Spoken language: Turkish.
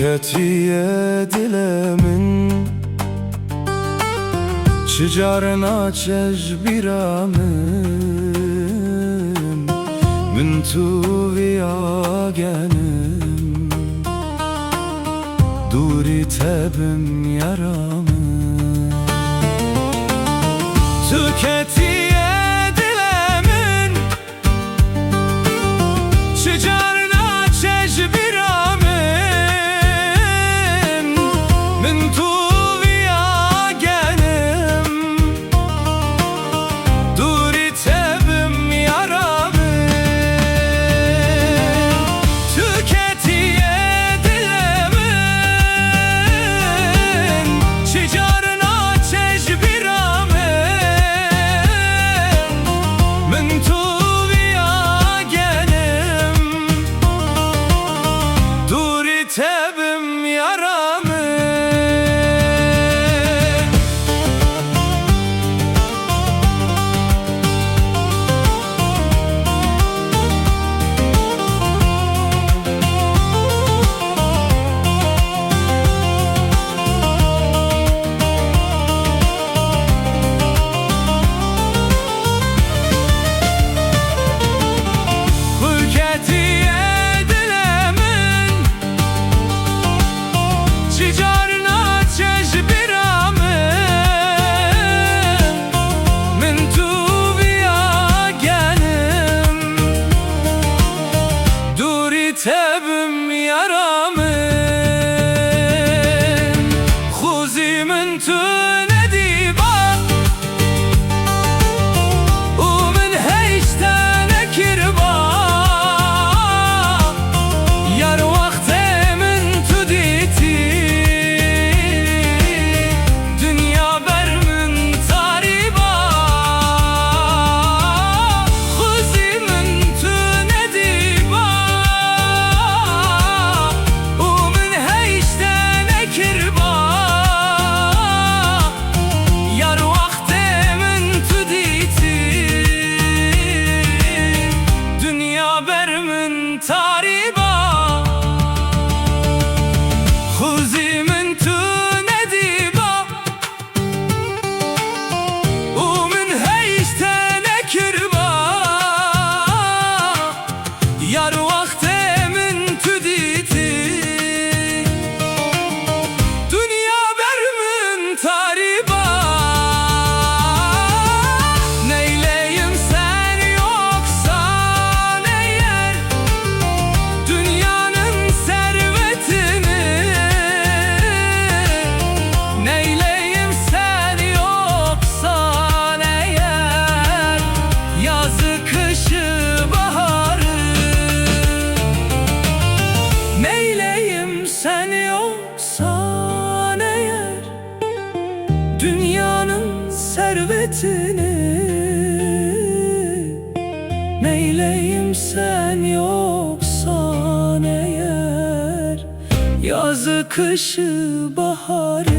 Tüketiye dilemin Çicarna çejbiramim Min tu viyagenim Duri tebim yaramım Tüketiye dilemin Çicarna çejbiramim Tebim yaramı tebim yaramın Xuzimin tüne diba Umin heştene kirba Yar vaktimin tüditi Dünya bermin tariba Xuzimin tüne diba tariba Xuzimin tüne diba Umin heştene kirba Yar vaktimin tüditi Dünya bermin tariba Neyleyim sen yoksan eğer Dünyanın servetini Neyleyim sen yoksan eğer Yazı kışı baharı Neyleyim sen yoksan eğer Dünyanın servetini Neyleyim sen yoksan eğer Yazı kışı baharı